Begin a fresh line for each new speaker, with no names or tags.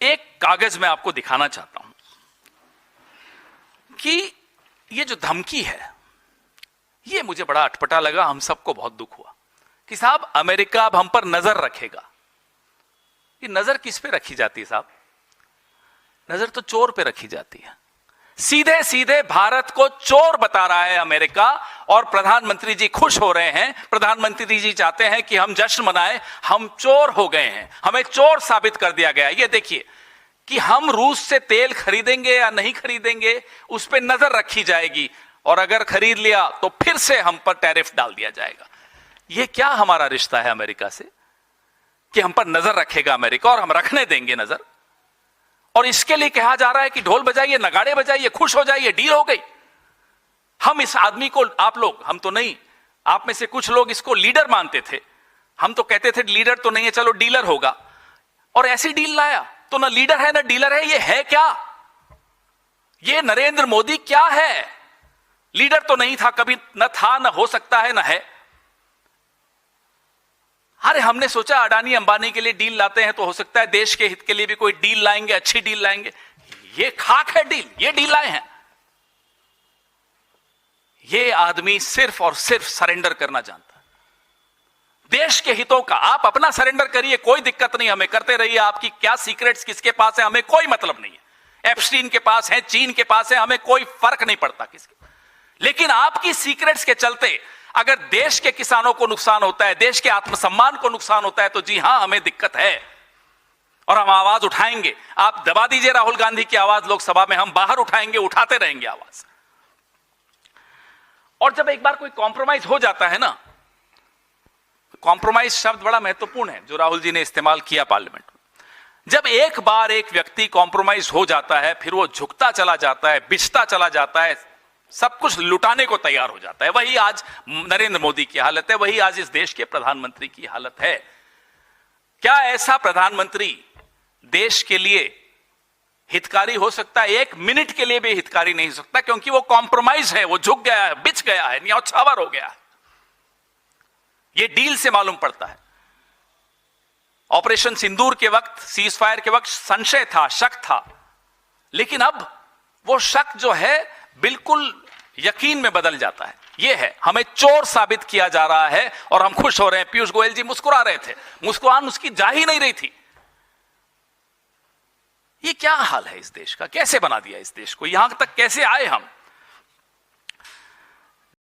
एक कागज मैं आपको दिखाना चाहता हूं कि ये जो धमकी है, ये मुझे बड़ा अटपटा लगा। हम सबको बहुत दुख हुआ कि साहब अमेरिका अब हम पर नजर रखेगा। ये नजर किस पे रखी जाती है साहब? नजर तो चोर पे रखी जाती है। सीधे सीधे भारत को चोर बता रहा है अमेरिका, और प्रधानमंत्री जी खुश हो रहे हैं। प्रधानमंत्री जी चाहते हैं कि हम जश्न मनाएं, हम चोर हो गए हैं, हमें चोर साबित कर दिया गया। ये देखिए कि हम रूस से तेल खरीदेंगे या नहीं खरीदेंगे, उस पर नजर रखी जाएगी, और अगर खरीद लिया तो फिर से हम पर टैरिफ डाल दिया जाएगा। यह क्या हमारा रिश्ता है अमेरिका से कि हम पर नजर रखेगा अमेरिका और हम रखने देंगे नजर? और इसके लिए कहा जा रहा है कि ढोल बजाइए, नगाड़े बजाइए, खुश हो जाइए, डील हो गई। हम इस आदमी को, आप लोग, हम तो नहीं, आप में से कुछ लोग इसको लीडर मानते थे। हम तो कहते थे लीडर तो नहीं है, चलो डीलर होगा, और ऐसी डील लाया। तो ना लीडर है ना डीलर है, ये है क्या? ये नरेंद्र मोदी क्या है? लीडर तो नहीं था कभी, न था, न हो सकता है, न है। अरे हमने सोचा अडानी अंबानी के लिए डील लाते हैं तो हो सकता है देश के हित के लिए भी कोई डील लाएंगे, अच्छी डील लाएंगे। ये खाक है डील, ये डील लाए हैं। ये आदमी सिर्फ और सिर्फ सरेंडर करना जानता है, देश के हितों का। आप अपना सरेंडर करिए, कोई दिक्कत नहीं, हमें करते रहिए। आपकी क्या सीक्रेट्स किसके पास है हमें कोई मतलब नहीं है। एप्स्टीन के पास है, चीन के पास है, हमें कोई फर्क नहीं पड़ता किसके। लेकिन आपकी सीक्रेट्स के चलते अगर देश के किसानों को नुकसान होता है, देश के आत्मसम्मान को नुकसान होता है, तो जी हां, हमें दिक्कत है और हम आवाज उठाएंगे। आप दबा दीजिए राहुल गांधी की आवाज लोकसभा में, हम बाहर उठाएंगे, उठाते रहेंगे आवाज। और जब एक बार कोई कॉम्प्रोमाइज हो जाता है ना, कॉम्प्रोमाइज शब्द बड़ा महत्वपूर्ण है जो राहुल जी ने इस्तेमाल किया पार्लियामेंट में। जब एक बार एक व्यक्ति कॉम्प्रोमाइज हो जाता है, फिर वो झुकता चला जाता है, बिछता चला जाता है, सब कुछ लुटाने को तैयार हो जाता है। वही आज नरेंद्र मोदी की हालत है, वही आज इस देश के प्रधानमंत्री की हालत है। क्या ऐसा प्रधानमंत्री देश के लिए हितकारी हो सकता है? एक मिनट के लिए भी हितकारी नहीं हो सकता, क्योंकि वो कॉम्प्रोमाइज है, वो झुक गया है, बिछ गया है, न्यौछावर हो गया है। ये डील से मालूम पड़ता है। ऑपरेशन सिंदूर के वक्त, सीज फायर के वक्त संशय था, शक था, लेकिन अब वो शक जो है बिल्कुल यकीन में बदल जाता है। ये है, हमें चोर साबित किया जा रहा है और हम खुश हो रहे हैं। पीयूष गोयल जी मुस्कुरा रहे थे, मुस्कुरान उसकी जा ही नहीं रही थी। ये क्या हाल है इस देश का? कैसे बना दिया इस देश को? यहां तक कैसे आए हम?